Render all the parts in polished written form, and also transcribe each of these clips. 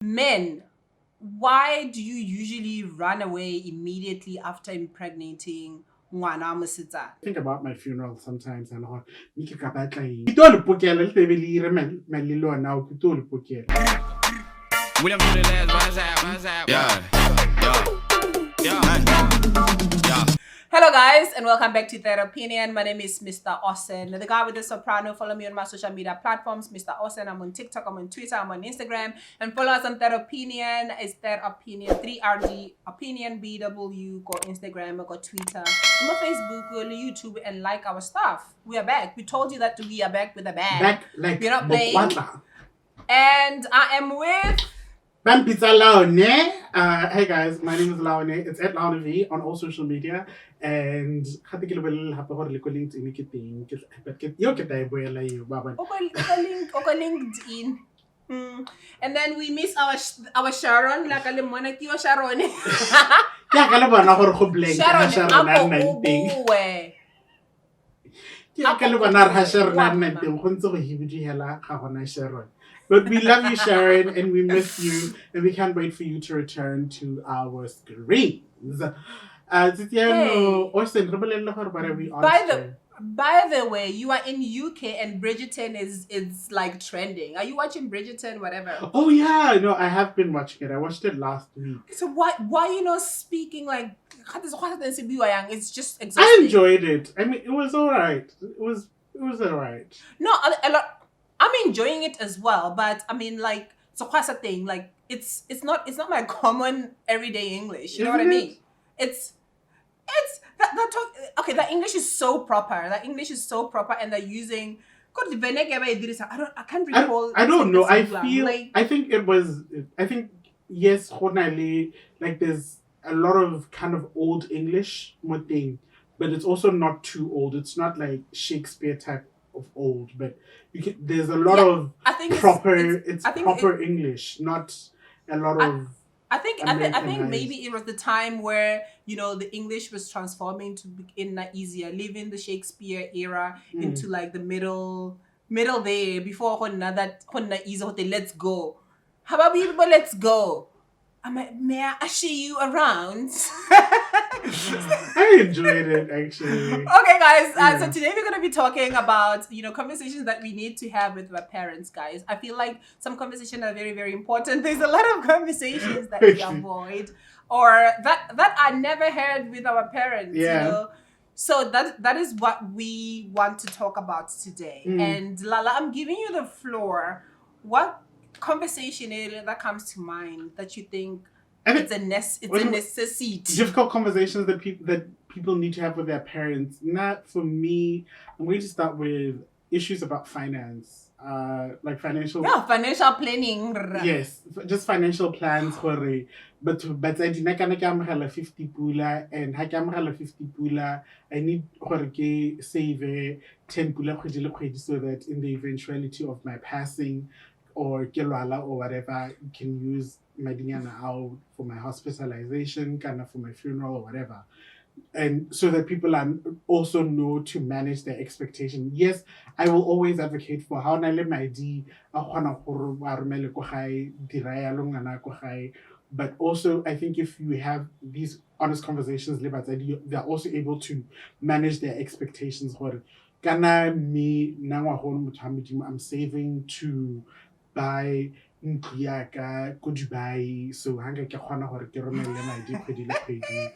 Men, why do you usually run away immediately after impregnating ngwana mosetsana? Think about my funeral sometimes and all. Miki kabatla eng. Ke tlo le pokela le tebe le ire malilo now ke tlo le pokela. William to the last, yeah, yeah. Hello guys and welcome back to That Opinion. My name is Mr. Austin, the guy with the soprano. Follow me on my social media platforms, Mr. Austin. I'm on TikTok, I'm on Twitter, I'm on Instagram, and follow us on That Opinion. It's That Opinion 3RD Opinion BW. Go Instagram, go Twitter, go Facebook, go YouTube, and like our stuff. We are back. We told you that we are back with a bang. Back like we're not playing. Bokwatla. And I am with Bam Pizza Laone. Hey guys, my name is Laone. It's at Laone V on all social media. And but yo ke ta boela yo baba. LinkedIn. And then we miss our Sharon, like a lemon Sharon. Ke a ka le bona gore go blank Sharon, Sharon a nna teng. Ke a ka le bona re ha Sharon a nna teng go ntse go hibidihela ga gona Sharon. But we love you, Sharon, and we miss you, and we can't wait for you to return to our screens. Austin, by the way, you are in UK and Bridgerton is like trending. Are you watching Bridgerton, whatever? Oh yeah, no, I have been watching it. I watched it last week. So why are you not speaking like? It's just exhausting. I enjoyed it. I mean, it was alright. It was alright. No, I'm enjoying it as well, but I mean, like, so what's the thing? Like, it's not my common everyday English. You know what I mean? It's that talk. Okay, that English is so proper. That English is so proper, and they're using. I can't recall. I don't know. I feel. Like, I think it was. I think yes, like there's a lot of kind of old English thing, but it's also not too old. It's not like Shakespeare type of old, but there's a lot of proper. It's proper English, not a lot of. I think maybe it was the time where the English was transforming to in easier, leaving the Shakespeare era into like the middle there before that easy. Let's go. How about we let's go? May I usher you around? I enjoyed it actually. Okay, guys. So today we're gonna be talking about conversations that we need to have with our parents, guys. I feel like some conversations are very, very important. There's a lot of conversations that we avoid or that I never had with our parents. Yeah. So that is what we want to talk about today. And Lala, I'm giving you the floor. What conversation that comes to mind that you think it's a necessity? Difficult conversations that people need to have with their parents. Not for me. I'm going to start with issues about finance, like financial. Yeah, financial planning. Yes, just financial plans. But I didn't get 50 pula, and I get 50 pula. I need to save 10 pula so that in the eventuality of my passing, or kelwala or whatever, you can use my dinyana out for my hospitalization, kind of for my funeral or whatever. And so that people also know to manage their expectation. Yes, I will always advocate for how na le madi a kgona gore wa romele ko gae dira yalo ngwana ko gae. But also, I think if you have these honest conversations, they're also able to manage their expectations. Kana me I'm saving to buy ntlo ko Dubai, so hanga ke kgona gore ke romelle madi kgwedi le kgwedi.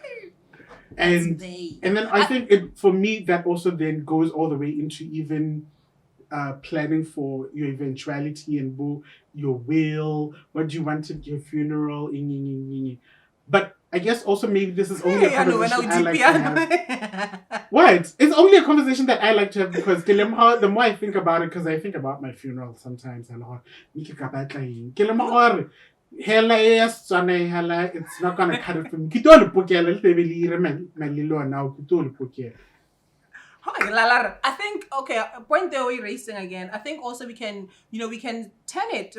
And then I think for me that also then goes all the way into even planning for your eventuality and your will. What do you want at your funeral? But I guess also maybe this is only a conversation I like to have. What? It's only a conversation that I like to have because the more I think about it, because I think about my funeral sometimes and all. It's not gonna cut it from me. I think point that we're racing again. I think also we can turn it.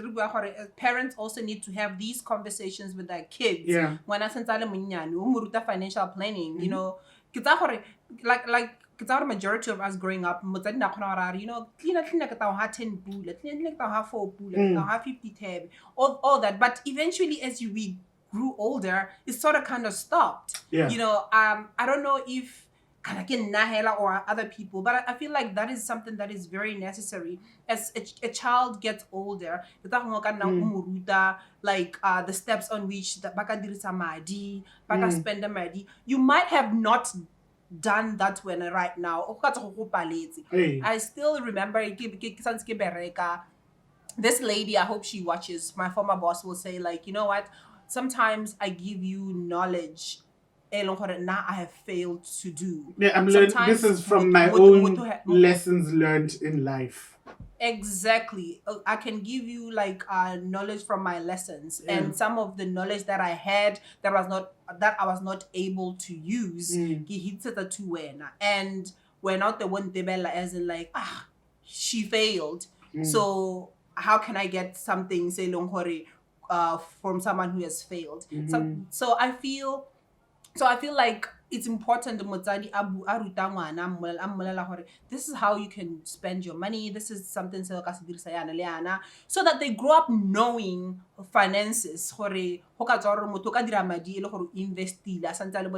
Parents also need to have these conversations with their kids. Yeah. When I financial planning, like Because our majority of us growing up, you know, clean ka tao ha 10 pula, clean ka tao ha 4 pula, ka tao ha 50 tab, all that. But eventually, as we grew older, it sort of kind of stopped. Yeah. You know, I don't know if Nahela or other people, but I feel like that is something that is very necessary as a child gets older. Like the steps on which baka dirisa madi, baka spend the madi. You might have not done that when right now. Hey. I still remember this lady, I hope she watches, my former boss will say, like, you know what? Sometimes I give you knowledge now I have failed to do. Yeah, I'm learning. This is from my own lessons learned in life. Exactly. I can give you like knowledge from my lessons, and some of the knowledge that I had that I was not able to use. And we're not the one debella as in like she failed. So how can I get something say longhori from someone who has failed? So I feel like it's important this is how you can spend your money. This is something so that they grow up knowing finances. About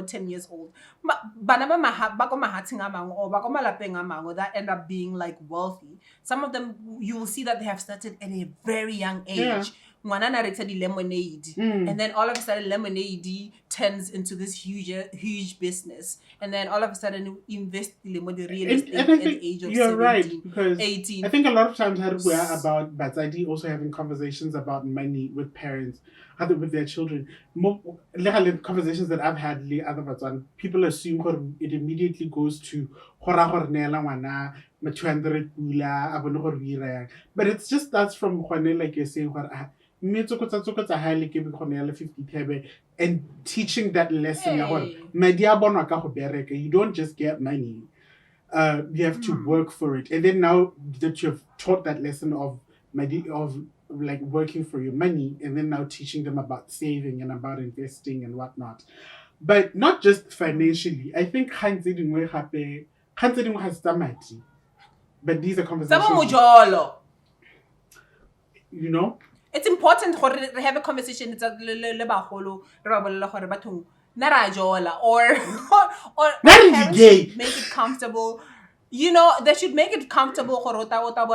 10 years old. That end up being like wealthy. Some of them you will see that they have started at a very young age. Yeah. Lemonade, and then all of a sudden lemonade turns into this huge business, and then all of a sudden invest in real estate at the age of you're 17, right, because 18. I think a lot of times we are about Batsadi also having conversations about money with parents, with their children. Conversations that I've had with other Batsadi, people assume it immediately goes to but it's just that's from like you're saying and teaching that lesson. You don't just get money. You have to work for it. And then now that you've taught that lesson of like working for your money, and then now teaching them about saving and about investing and whatnot. But not just financially. I think but these are conversations. You know? It's important to have a conversation or gay. Make it comfortable. You know, they should make it comfortable.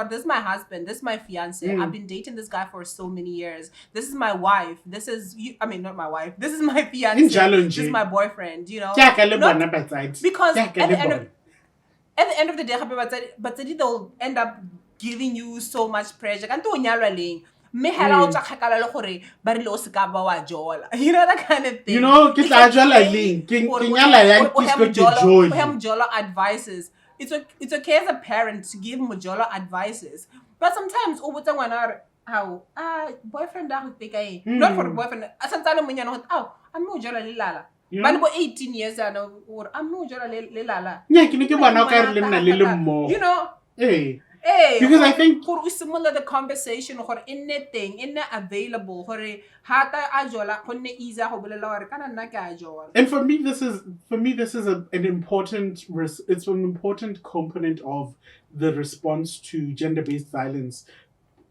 This is my husband. This is my fiance. I've been dating this guy for so many years. This is my wife. This is not my wife. This is my fiance. This is my boyfriend. You know, because at the end of the day, but they'll end up giving you so much pressure. You know, that kind of thing. You know, advices. It's okay as a parent to give Mojola advices. But sometimes boyfriend not for boyfriend. I'm Mojola Lilala. But 18 years or I'm Mojola Lilala. You know. Hey. Hey, because I think similar the conversation or anything available and for me this is an important it's an important component of the response to gender-based violence.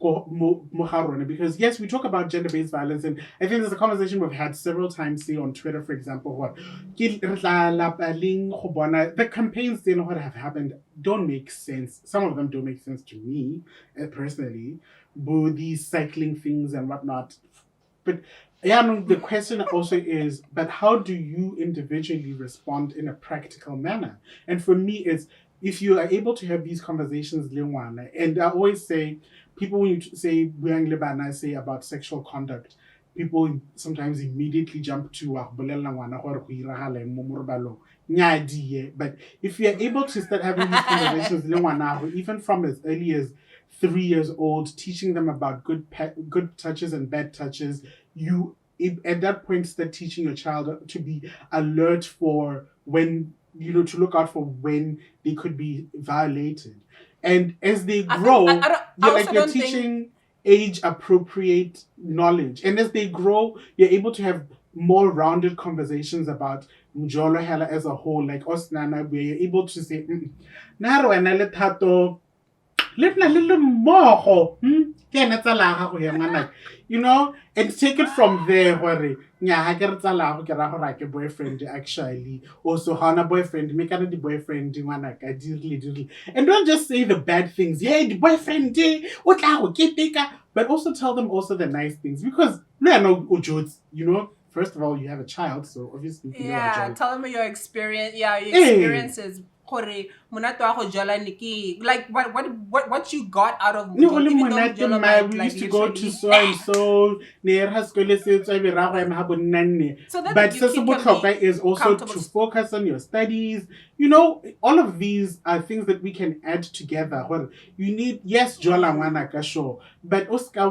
Because yes, we talk about gender-based violence, and I think there's a conversation we've had several times, say on Twitter, for example, the campaigns they have happened don't make sense. Some of them don't make sense to me personally, but these cycling things and whatnot. But the question also is, but how do you individually respond in a practical manner? And for me, it's if you are able to have these conversations, and I always say, people, when you say say about sexual conduct, people sometimes immediately jump to but if you're able to start having these conversations even from as early as 3 years old, teaching them about good touches and bad touches, you at that point start teaching your child to be alert for when, to look out for when they could be violated. And as they grow, you're teaching age-appropriate knowledge. And as they grow, you're able to have more rounded conversations about Mjolo Hela as a whole, like Osnana, where you're able to say, Naro and Eletato, live a little more, you know, and take it from there. Where I get a boyfriend actually, also Hana boyfriend, make a boyfriend, and don't just say the bad things. Yeah, the boyfriend, but also tell them also the nice things because no, no, you know. First of all, you have a child, so obviously you know tell them your experience. Yeah, your experiences. Like what you got out of we used to go to so and so but is also to focus on your studies. You know, all of these are things that we can add together. Well, you need yes jola ngwana ka sure, but uska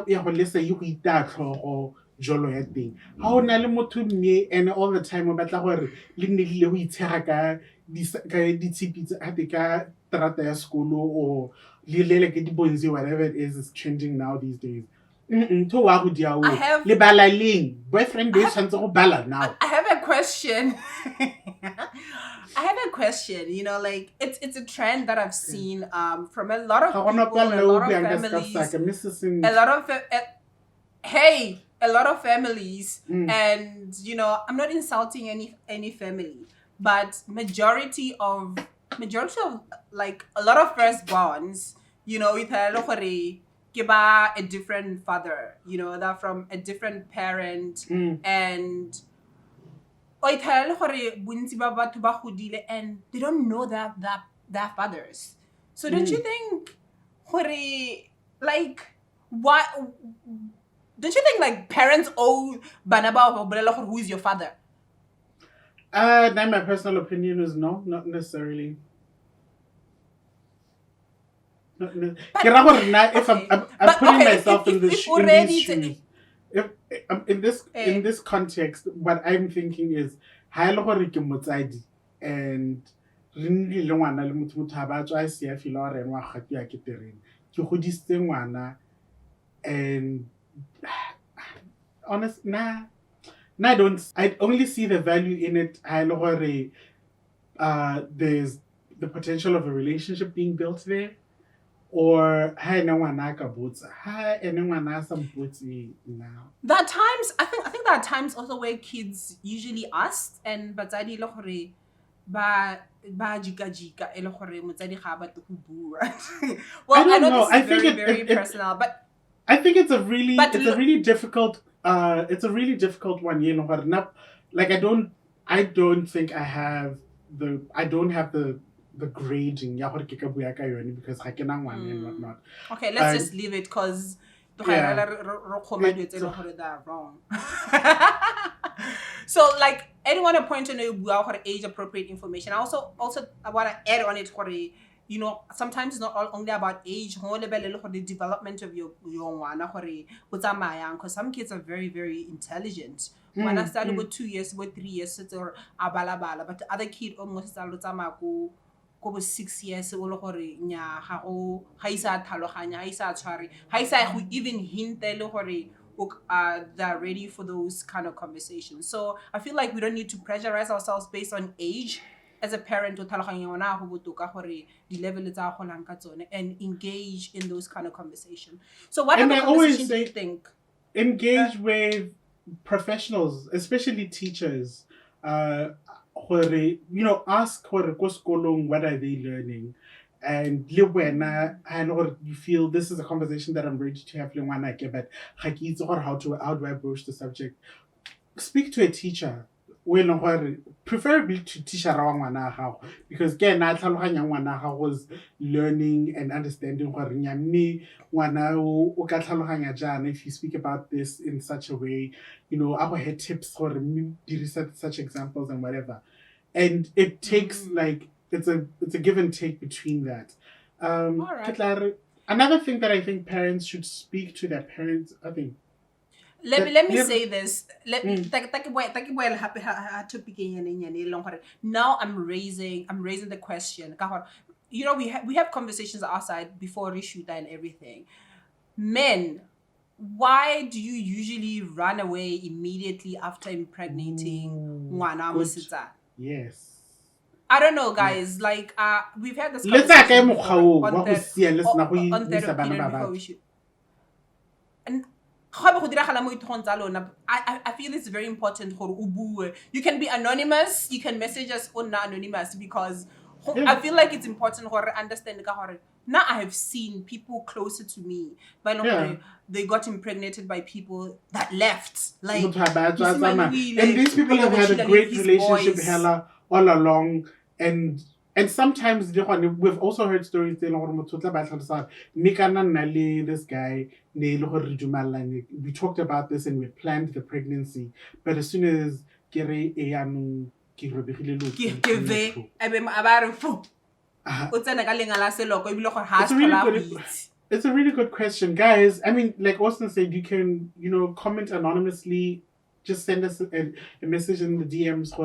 ya go lesa you go itatlhogo jolo ya teng ha o na le motho mme and all the time o batla gore le nnile go itshega ka ditshipi tsa ka trata ya sekolo or le ke dibonzi whatever it is trending now these days. To wa go dia o le balaleng boyfriend do tshwantse go bala now. I have a question. I have a question. You know, like it's a trend that I've seen from a lot of people, a lot of families, and you know, I'm not insulting any family, but majority of like a lot of firstborns, you know, with a different father, you know, they're from a different parent, and and they don't know their fathers. So don't you think, like, what? Don't you think like parents owe Banaba or who is your father? Now my personal opinion is no, not necessarily. If I'm putting myself in this shoes, in this context, what I'm thinking is and and honest I only see the value in it. There's the potential of a relationship being built there. Or now. There are times I think there are times also where kids usually ask and batsadi le gore ba jika ele gore motsadi ga ba go bua. Well, I know this is very personal, but I think it's a really difficult one, you know. Like I don't think I don't have the grading because I can and whatnot. Okay, let's just leave it because they're wrong. So like anyone a point on age appropriate information. I also I want to add on it for you know, sometimes it's not only about age, the development of your because some kids are very, very intelligent. When I started with 2 years, with 3 years, or abalabala, but the other kid almost started go 6 years, even hint they're ready for those kind of conversations. So I feel like we don't need to pressurize ourselves based on age. As a parent, and engage in those kind of conversations. So what other conversations do you think? Engage with professionals, especially teachers. You know, ask what are they learning? And or you feel this is a conversation that I'm ready to have, but how do I broach the subject? Speak to a teacher. Preferably to teach around because again was learning and understanding if you speak about this in such a way, you know, I had tips for such examples and whatever, and it takes like it's a give and take between that. Right. Another thing that I think parents should speak to their parents, I think. Let me say this. Now I'm raising the question. You know, we have conversations outside before we shoot and everything. Men, why do you usually run away immediately after impregnating ngwana Good. mosetsana? Yes. I don't know, guys. Like, we've had this Let's say conversation mokgwa oo before wa on go sia le sena go on isa bana Therapy ba before we batho. should. And gape go diragala mo ithong tsa lona, I feel it's very important gore o bue. You can be anonymous, you can message us on anonymous because I feel like it's important gore understand ka gore now I have seen people closer to me, but they got impregnated by people that left. Like, Motho ha ba tswa you see tsamaya. Maluile, And these people have had a Obochila, great these relationship boys. hella all along, and sometimes we've also heard stories tse leng gore motho o tla ba tlhalosa mme kana nna le this guy ne le gore re dumalane. We talked about this and we planned the pregnancy, but as soon as ke re e yanong ke robegile lo ke ve ebe a ba re fu o tsena ka lenga la seloko ebile gore ha It's a se really thola good- go itse. It's a really good question, guys. I mean, like Austin said, you can, comment anonymously. Just send us a message in the DMs.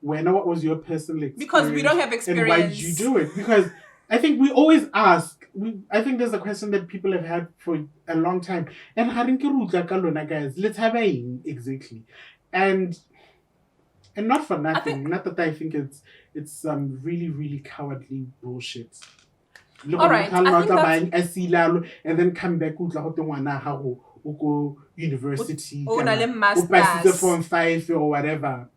What was your personal experience? Because we don't have experience. And why did you do it? Because I think we always ask. I think there's a question that people have had for a long time. And guys, let's have exactly. And not for nothing. Not that I think it's some really, really cowardly bullshit. All right, I think and then come back go university o na le o masters. passitse form 5 or whatever.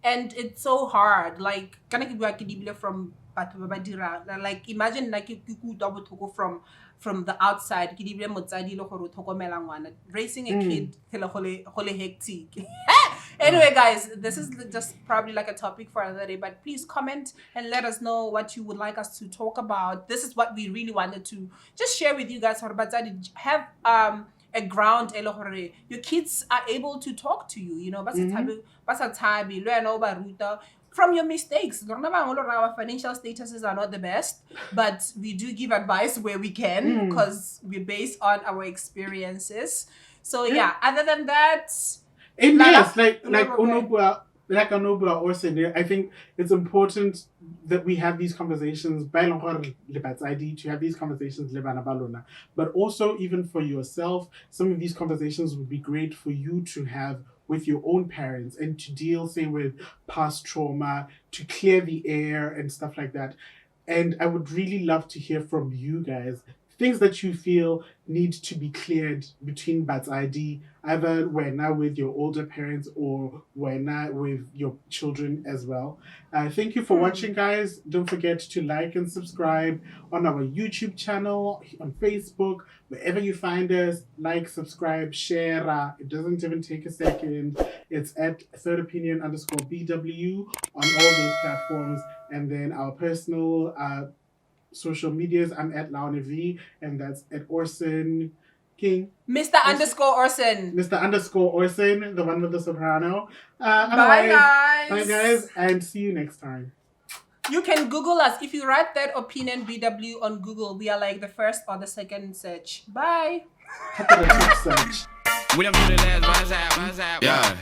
And it's so hard. Like, kana ke bua ke dibile from batho ba ba dirang. Like, imagine like ke utlwa botlhoko from the outside. Ke dibile motsadi le gore o tlhokomela ngwana. Raising a kid go le hectic. Anyway, guys, this is just probably like a topic for another day, but please comment and let us know what you would like us to talk about. This is what we really wanted to just share with you guys. Have a ground, your kids are able to talk to you, from your mistakes. Our financial statuses are not the best, but we do give advice where we can because we're based on our experiences. So yeah, other than that, and yes, like Onobua also, I think it's important that we have these conversations, to have these conversations, but also even for yourself, some of these conversations would be great for you to have with your own parents and to deal, say, with past trauma, to clear the air and stuff like that. And I would really love to hear from you guys, things that you feel need to be cleared between Batsadi, either when now with your older parents or when now with your children as well. Thank you for watching, guys. Don't forget to like and subscribe on our YouTube channel, on Facebook, wherever you find us. Like, subscribe, share. It doesn't even take a second. It's at thirdopinion_BW on all those platforms. And then our personal social medias, I'm at Laonev, and that's at Orson King. Mr._Orson. Mr._Orson, the one with the soprano. Bye, guys. Bye, guys, and see you next time. You can Google us. If you write that opinion BW on Google, we are like the first or the second search. Bye. Search. William to the last, yeah.